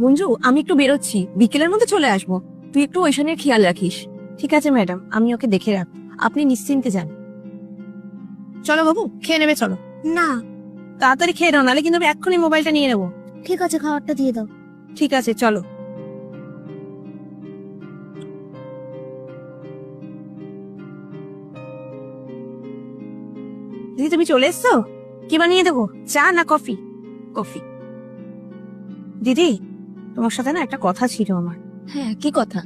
মঞ্জু, আমি একটু বেরোচ্ছি, বিকেলের মধ্যে চলে আসবো। তুই একটু ঐশানের খেয়াল রাখিস। ঠিক আছে ম্যাডাম, আমি ওকে দেখে রাখ। আপনি নিশ্চিন্তে যান। চলো বাবু, খেয়ে নেবে চলো। না তাড়াতাড়ি খেয়ে নাও, নাহলে কিন্তু আমি এক্ষুনি মোবাইলটা নিয়ে নেবো। ঠিক আছে, খাবারটা দিয়ে দাও। ঠিক আছে চলো। দিদি তুমি চলে এসছো? কি বানিয়ে দেবো, চা না কফি? কফি। দিদি, তোমার সাথে না একটা কথা ছিল আমার। হ্যাঁ, কি কথা?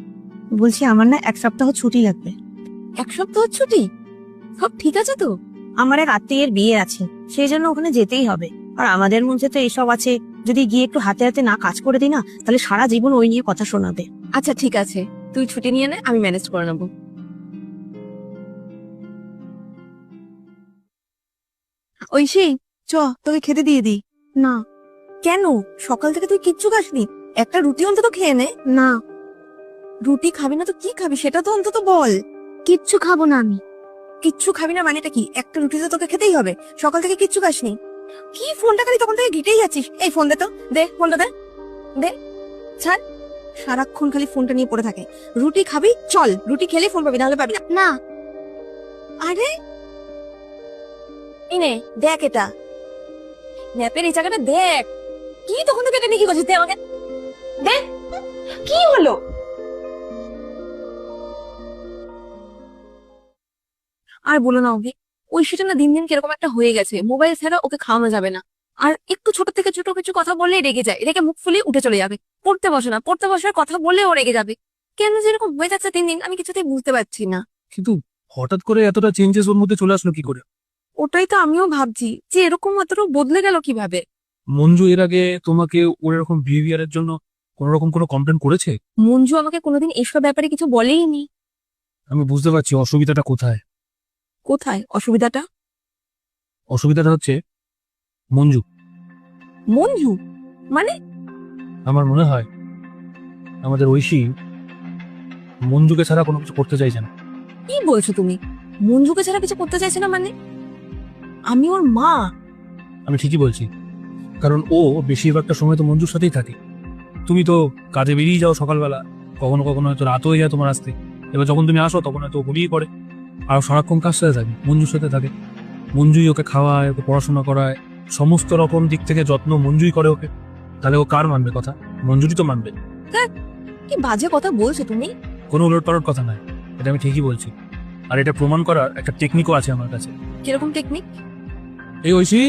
বলছি আমার না 1 সপ্তাহ ছুটি লাগবে। 1 সপ্তাহ ছুটি? সব ঠিক আছে তো? আমার এক আত্মীয়ের বিয়ে আছে, সেই জন্য ওখানে যেতেই হবে। আর আমাদের মধ্যে তো এসব আছে, যদি গিয়ে একটু হাতে হাতে না কাজ করে দিই না, তাহলে সারা জীবন ওই নিয়ে কথা শোনাবে। আচ্ছা ঠিক আছে, তুই ছুটি নিয়ে নে, আমি ম্যানেজ করে নেবো। ঐশী, চ তোকে খেতে দিয়ে দিই। না কেন? সকাল থেকে তুই কিচ্ছু খাসনি? একটা রুটি অন্তত খেয়ে নে। না, রুটি খাবি না তো কি খাবি সেটা তো অন্তত বল। কিচ্ছু খাবো না আমি। কিচ্ছু খাবি না মানেটা কি? একটা রুটি তো তোকে খেতেই হবে। সকাল থেকে কিচ্ছু খাসনি। কি ফোনটা খালি তখন থেকে ঘিটেই যাচ্ছিস? এই ফোন দে তো, দে ফোনটা দে, দে ছাড়। সারাক্ষণ খালি ফোনটা নিয়ে পড়ে থাকে। রুটি খাবি, চল রুটি খেলে ফোন পাবি, নাহলে পাবি না। না আরে এই নে, দেখ এটা ম্যাপের এই জায়গাটা দেখ। কি তখন থেকে এটা নিয়ে কি করছিস? দে আমাকে, দে। কি হলো? আর বলো না অভি, ওই সেটা না দিন দিন কিরকম একটা হয়ে গেছে। মোবাইল ছাড়া ওকে খাওয়ানো যাবে না। আর একটু ছোট থেকে ছোট কিছু কথা বললেই রেগে যায়, রেগে মুখ ফুলিয়ে উঠে চলে যাবে। পড়তে বসে না, পড়তে বসার কথা বললে ও রেগে যাবে। কেন যেরকম হয়ে যাচ্ছে দিন দিন, আমি কিছুতেই বুঝতে পারছি না। কিন্তু হঠাৎ করে এতটা চেঞ্জেস ওর মধ্যে চলে আসলো কি করে? ওটাই তো আমিও ভাবছি, যে এরকম এতটা বদলে গেল কিভাবে। মঞ্জু এর আগে তোমাকে ওর এরকম বিহেভিয়ারের জন্য কোন রকম কোনো কমপ্লেন করেছে? মঞ্জু আমাকে কোনোদিন এসব ব্যাপারে কিছু বলেইনি। আমি বুঝতে পারছি অসুবিধাটা কোথায়। কোথায় অসুবিধাটা? অসুবিধাটা হচ্ছে মঞ্জু। মঞ্জু মানে? আমার মনে হয় আমাদের ঐশী মঞ্জুকে ছাড়া কোনো কিছু করতে চাইছে না। কি বলছো তুমি? মঞ্জুকে ছাড়া কিছু করতে চাইছে না মানে? আমি ওর মা। আমি ঠিকই বলছি, কারণ ও বেশিরভাগটা সময় তো মঞ্জুর সাথেই থাকে। তুমি তো কাজে বেরিয়ে যাও সকালবেলা, কখনো কখনো হয়তো রাত হয়ে যায় তোমার আসতে। এবার যখন তুমি আসো তখন হয়তো ঘুমিয়ে পড়ে। আর সারাক্ষণ কাজ সাথে থাকে, মঞ্জুর সাথে থাকে। মঞ্জুই ওকে খাওয়ায়, ওকে পড়াশোনা করায়, সমস্ত রকম দিক থেকে যত্ন মঞ্জুই করে ওকে। তাহলে ও কার মানবে কথা? মঞ্জুরই তো মানবে। কি বাজে কথা বলছো তুমি। কোনো উলটপালট কথা নাই, এটা আমি ঠিকই বলছি। আর এটা প্রমাণ করার একটা টেকনিকও আছে আমার কাছে। কিরকম টেকনিক? এই ঐশী,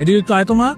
এদিকে একটু আয় তো মা।